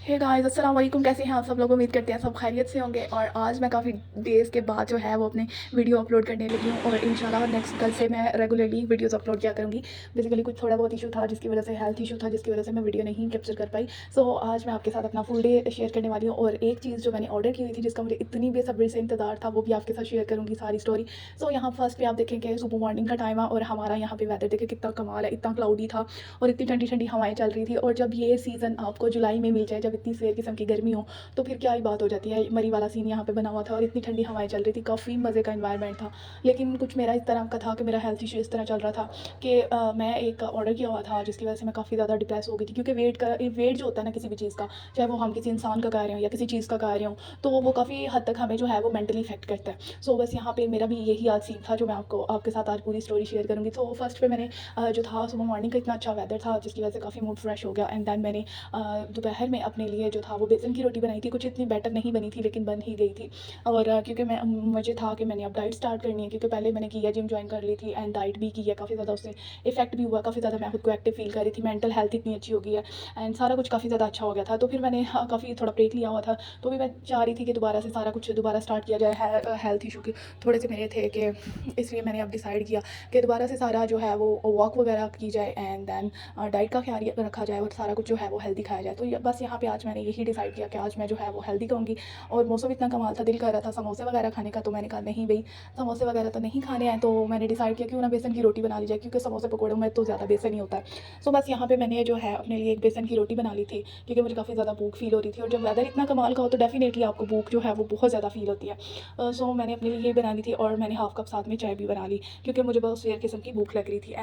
Hey guys, अस्सलाम वालेकुम। कैसे हैं आप सब लोग? उम्मीद करते हैं सब खैरियत से होंगे। और आज मैं काफ़ी डेज़ के बाद जो है वो अपने वीडियो अपलोड करने लगी हूँ और इंशाल्लाह नेक्स्ट कल से मैं रेगुलरली वीडियोस अपलोड किया करूँगी। बेसिकली कुछ थोड़ा बहुत इशू था जिसकी वजह से, हेल्थ इशू था जिसकी वजह से मैं वीडियो नहीं कैप्चर कर पाई। सो आज मैं आपके साथ अपना फुल डे शेयर करने वाली हूँ। और एक चीज़ जो मैंने ऑर्डर की हुई थी जिसका मुझे इतनी बेसब्री से इंतज़ार था, वो भी आपके साथ शेयर करूँगी सारी स्टोरी। सो यहाँ फर्स्ट पे आप देखेंगे सुबह मॉर्निंग का टाइम है और हमारा यहाँ पे वेदर देखिए कितना कमाल है। इतना क्लाउडी था और इतनी ठंडी ठंडी हवाएं चल रही थी। और जब ये सीज़न आपको जुलाई में मिल जाए, जब इतनी सेर किस्म की गर्मी हो, तो फिर क्या ही बात हो जाती है। मरी वाला सीन यहाँ पे बना हुआ था और इतनी ठंडी हवाएं चल रही थी, काफ़ी मज़े का इन्वायरमेंट था। लेकिन कुछ मेरा इस तरह का था कि मेरा हेल्थ इशू इस तरह चल रहा था कि मैं एक ऑर्डर किया हुआ था जिसकी वजह से मैं काफ़ी ज़्यादा डिप्रेस हो गई थी। क्योंकि वेट जो होता है ना किसी भी चीज़ का, चाहे वो हम किसी इंसान का कर रहे हो या किसी चीज़ का कर रहे हो, तो वो काफ़ी हद तक हमें जो है वो मेंटली इफेक्ट करता है। सो बस यहाँ पे मेरा भी यही आज सीन था जो मैं आपको आपके साथ आज पूरी स्टोरी शेयर करूँगी। तो फर्स्ट पे मैंने जो था सुबह मॉर्निंग का इतना अच्छा वेदर था जिसकी वजह से काफ़ी मूड फ्रेश हो गया। एंड देन मैंने दोपहर में अपने लिए जो था वो बेसन की रोटी बनाई थी। कुछ इतनी बेटर नहीं बनी थी लेकिन बन ही गई थी। और क्योंकि मैं मुझे था कि मैंने अब डाइट स्टार्ट करनी है, क्योंकि पहले मैंने किया, जिम ज्वाइन कर ली थी एंड डाइट भी की है, काफ़ी ज़्यादा उससे इफेक्ट भी हुआ, काफ़ी ज़्यादा मैं खुद को एक्टिव फील कर रही थी, मेंटल हेल्थ इतनी अच्छी हो गई है एंड सारा कुछ काफ़ी ज़्यादा अच्छा हो गया था। तो फिर मैंने काफ़ी थोड़ा ब्रेक लिया हुआ था, तो भी मैं चाह रही थी कि दोबारा से सारा कुछ दोबारा स्टार्ट किया जाए। हेल्थ इशू के थोड़े से मेरे थे कि इसलिए मैंने अब डिसाइड किया कि दोबारा से सारा जो है वो वॉक वगैरह की जाए एंड देन डाइट का ख्याल रखा जाए और सारा कुछ जो है वो हेल्दी खाया जाए। तो बस यहाँ पे आज मैंने यही डिसाइड किया कि आज मैं जो है वो हेल्दी खाऊंगी। और मौसम इतना कमाल था, दिल कर रहा था समोसे वगैरह खाने का, तो मैंने कहा नहीं भाई, समोसे वगैरह तो नहीं खाने हैं। तो मैंने डिसाइड किया क्यों ना बेसन की रोटी बना ली जाए, क्योंकि समोसे पकौड़ों में तो ज़्यादा बेसन ही होता है। सो बस यहाँ पे मैंने जो है अपने लिए एक बेसन की रोटी बना ली थी, क्योंकि मुझे काफ़ी ज़्यादा भूख फील हो रही थी। और जब वेदर इतना कमाल का हो तो डेफिनेटली आपको भूख जो है वो बहुत ज़्यादा फील होती है। सो मैंने अपने लिए ये बना ली थी और मैंने हाफ कप साथ में चाय भी बना ली, क्योंकि मुझे बहुत सेर किस्म की भूख लग रही थी।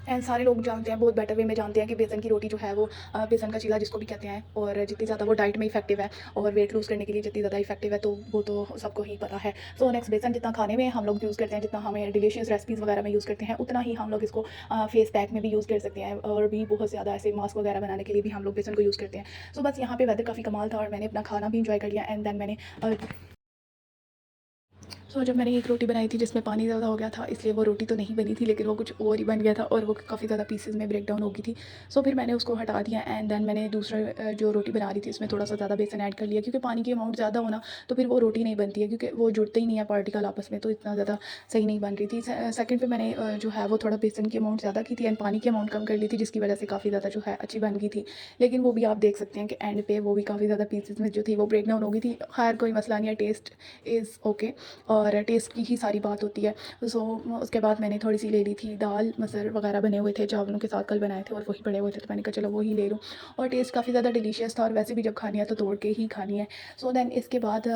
एंड सारे लोग जानते हैं, बहुत बेटर वे में जानते हैं कि बेसन की रोटी जो है वो बेसन का चीला जिसको भी कहते हैं, और जितनी ज़्यादा वो डाइट में इफेक्टिव है और वेट लूज़ करने के लिए जितनी ज़्यादा इफेक्टिव है, तो वो तो सबको ही पता है। सो नेक्स्ट, बेसन जितना खाने में हम लोग यूज़ करते हैं, जितना हमें डिलीशियस रेसिपीज़ वगैरह में यूज़ करते हैं, उतना ही हम लोग इसको फेस पैक में भी यूज़ कर सकते हैं और भी बहुत ज़्यादा ऐसे मास्क वगैरह बनाने के लिए भी हम लोग बेसन को यूज़ करते हैं। सो बस यहाँ पे वेदर काफ़ी कमाल था और मैंने अपना खाना भी इंजॉय कर लिया। एंड देन मैंने जब मैंने एक रोटी बनाई थी जिसमें पानी ज़्यादा हो गया था, इसलिए वो रोटी तो नहीं बनी थी, लेकिन वो कुछ और ही बन गया था और वो काफ़ी ज़्यादा पीसेस में ब्रेक डाउन हो गई थी। फिर मैंने उसको हटा दिया एंड देन मैंने दूसरा जो रोटी बना रही थी उसमें थोड़ा सा ज़्यादा बेसन ऐड कर लिया, क्योंकि पानी की अमाउंट ज़्यादा होना तो फिर वो रोटी नहीं बनती है, क्योंकि वो जुड़ते ही नहीं है पार्टिकल आपस में, तो इतना ज़्यादा सही नहीं बन रही थी। सेकंड पे मैंने जो है वो थोड़ा बेसन की अमाउंट ज़्यादा की थी एंड पानी की अमाउंट कम कर ली थी, जिसकी वजह से काफ़ी ज़्यादा जो है अच्छी बन गई थी। लेकिन वो भी आप देख सकते हैं कि एंड पे वो भी काफ़ी ज़्यादा पीसेस में जो थी वो ब्रेक डाउन हो गई थी। खैर कोई मसला नहीं है, टेस्ट इज़ ओके और टेस्ट की ही सारी बात होती है। सो उसके बाद मैंने थोड़ी सी ले ली थी दाल, मसर वगैरह बने हुए थे चावलों के साथ, कल बनाए थे और वही पड़े हुए थे, तो मैंने कहा चलो वही ले लूँ। और टेस्ट काफ़ी ज़्यादा डिलीशियस था और वैसे भी जब खानी है तो तोड़ के ही खानी है। सो देन इसके बाद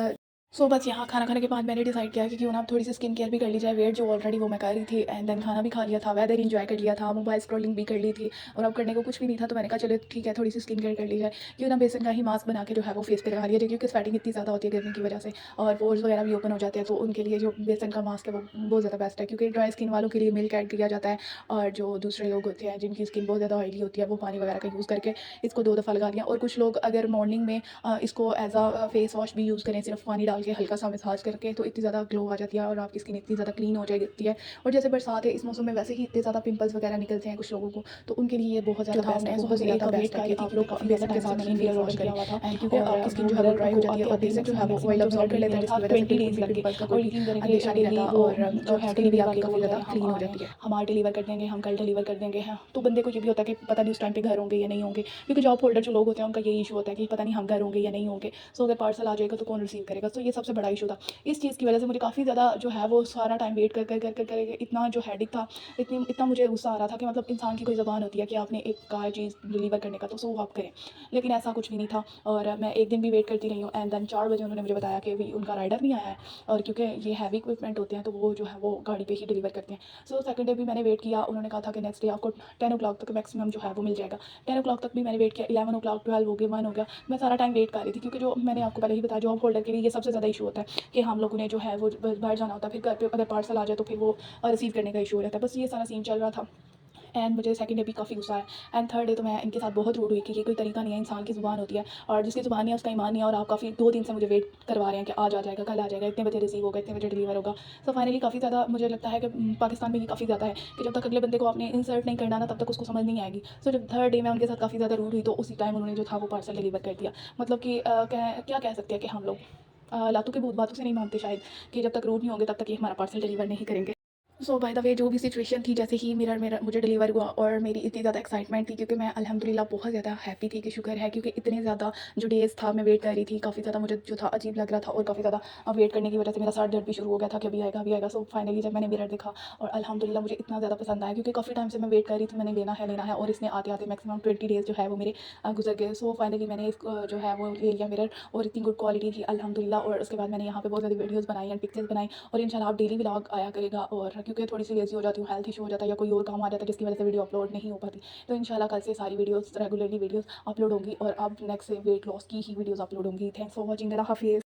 बस यहाँ खाना खाने के बाद मैंने डिसाइड किया कि क्यों ना थोड़ी सी स्किन केयर भी कर ली जाए। वेट जो ऑलरेडी वो मैं कर रही थी एंड देन खाना भी खा लिया था, वेदर इंजॉय कर लिया था, मोबाइल स्क्रॉलिंग भी कर ली थी और अब करने को कुछ भी नहीं था, तो मैंने कहा चलो ठीक है थोड़ी सी स्किन केयर कर ली जाए। क्यों ना बेसन का ही मास्क बना के जो है वो फेस पे लगा लिया जाए, क्योंकि स्वेटिंग इतनी ज़्यादा होती है गर्मी की वजह से और पोर्स वगैरह भी ओपन हो जाते हैं, तो उनके लिए जो बेसन का मास्क है वो बहुत ज़्यादा बेस्ट है। क्योंकि ड्राई स्किन वालों के लिए मिल्क ऐड किया जाता है और जो दूसरे लोग होते हैं जिनकी स्किन बहुत ज़्यादा ऑयली होती है, वो पानी वगैरह का यूज़ करके इसको 2 दफ़ा लगा लिया। और कुछ लोग अगर मॉर्निंग में इसको एज अ फेस वॉश भी यूज़ करें, सिर्फ पानी डाल के हल्का सा मसाज करके, तो इतनी ज़्यादा ग्लो आ जाती है और आपकी स्किन इतनी ज़्यादा क्लीन हो जाती है। और जैसे बरसात है, इस मौसम में वैसे ही इतने ज़्यादा पिंपल्स वगैरह निकलते हैं कुछ लोगों को, तो उनके लिए ये बहुत ज़्यादा बेस्ट है, बहुत ज़्यादा बेस्ट है कि आप लोग बेसन के साथ ही फेस वॉश करें। एंड क्योंकि आपकी स्किन जो है वो ड्राई हो जाती है और बेसन जो है वो ऑयल अब्जॉर्ब कर लेता है, जिसकी वजह से बिल्कुल भी पिंपल्स का कोई भी अंदेशा नहीं रहता और जो है स्किन भी आपकी काफ़ी ज़्यादा क्लीन हो जाती है। हम आज डिलीवर कर देंगे, हम कल डिलीवर कर देंगे हैं, तो बंदे को ये भी होता है कि पता नहीं उस टाइम पे घर होंगे या नहीं होंगे, क्योंकि जॉब होल्डर जो लोग होते हैं उनका यही इशू होता है कि पता नहीं हम घर होंगे या नहीं होंगे। अगर पार्सल आ जाएगा तो कौन रिसीव करेगा, तो ये सबसे बड़ा इशू था। इस चीज़ की वजह से मुझे काफ़ी ज़्यादा जो है वो सारा टाइम वेट कर इतना जो हेडेक था, इतना मुझे गुस्सा आ रहा था कि मतलब इंसान की कोई ज़बान होती है कि आपने एक कहा चीज़ डिलीवर करने का, तो सो आप करें। लेकिन ऐसा कुछ भी नहीं था और मैं एक दिन भी वेट करती रही हूँ एंड देन 4 बजे उन्होंने मुझे बताया कि भी उनका राइडर नहीं आया है, और क्योंकि ये हैवी इक्विपमेंट होते हैं तो वो जो है वो गाड़ी पे ही डिलीवर करते हैं। सेकंड डे भी मैंने वेट किया, उन्होंने कहा था कि नेक्स्ट डे आपको 10 ओ क्लॉक तक मैक्सिमम जो है वो मिल जाएगा। 10 ओ क्लॉक तक भी मैंने वेट किया, 11 ओ क्लॉक, 12 हो गया, 1 हो गया, मैं सारा टाइम वेट कर रही थी। क्योंकि जो मैंने आपको पहले ही बताया, जॉब होल्डर के लिए ये सबसे ज़्यादा इशू होता है कि हम लोगों ने जो है वो बाहर जाना होता है, फिर घर पे अगर पार्सल आ जाए तो फिर वो रिसीव करने का इशू हो जाता है। बस ये सारा सीन चल रहा था एंड मुझे सेकंड डे भी काफ़ी गुस्सा आया एंड थर्ड डे तो मैं इनके साथ बहुत रूड हुई कि ये कोई तरीका नहीं है, इंसान की ज़ुबान होती है और जिसकी ज़ुबान नहीं है उसका ईमान नहीं है और आप काफ़ी 2 दिन से मुझे वेट करवा रहे हैं कि आज आ जाएगा, कल आ जाएगा, इतने बजे रिसीव होगा, इतने बजे डिलीवर होगा। सो फाइनली काफ़ी ज़्यादा मुझे लगता है कि पाकिस्तान में ये काफ़ी ज़्यादा है कि जब तक अगले बंदे को आपने इंसल्ट नहीं करना ना तब तक उसको समझ नहीं आएगी। सो जब थर्ड डे मैं उनके साथ काफ़ी ज़्यादा रूड हुई तो उसी टाइम उन्होंने जो था वो पार्सल डिलीवर कर दिया। मतलब कि क्या कह सकते हैं कि हम लोग लातों के भूत बातों से नहीं मानते शायद, कि जब तक रूड नहीं होंगे तब तक ये हमारा पार्सल डिलीवर नहीं करेंगे। सो बाय द वे जो भी सिचुएशन थी, जैसे ही मेरा मेरा मुझे डिलीवर हुआ और मेरी इतनी ज़्यादा एक्साइटमेंट थी क्योंकि मैं अल्हम्दुलिल्लाह बहुत ज़्यादा हैप्पी थी कि शुक्र है, क्योंकि इतने ज़्यादा जो डेज़ था मैं वेट कर रही थी, काफ़ी ज़्यादा मुझे जो था अजीब लग रहा था और काफ़ी ज़्यादा वेट करने की वजह से मेरा सर दर्द भी शुरू हो गया था कि अभी आएगा अभी आएगा। सो फाइनली जब मैंने मिरर देखा और अल्हम्दुलिल्लाह मुझे इतना ज़्यादा पसंद आया क्योंकि काफ़ी टाइम से मैं वेट कर रही थी, मैंने लेना है और इसने आते आते मैक्सिमम 20 डेज़ जो है वो मेरे गुजर गए। सो फाइनली मैंने जो है वो ले लिया मिरर और इतनी गुड क्वालिटी थी अल्हम्दुलिल्लाह। और उसके बाद मैंने यहाँ पे बहुत सारी वीडियोज़ बनाई एंड पिक्चर्स बनाई और इंशाल्लाह अब डेली व्लॉग आया करेगा। और क्योंकि थोड़ी सी लेज़ी हो जाती हूँ, हेल्थ इशू हो जाता है या कोई और काम आ जाता है जिसकी वजह से वीडियो अपलोड नहीं हो पाती, तो इंशाल्लाह कल से सारी वीडियोज़ रेगुलरली वीडियोज़ अपलोड होंगी और अब नेक्स्ट से वेट लॉस की ही वीडियोज़ अपलोड होंगी। Thanks for watching. अल्लाह हाफ़िज़।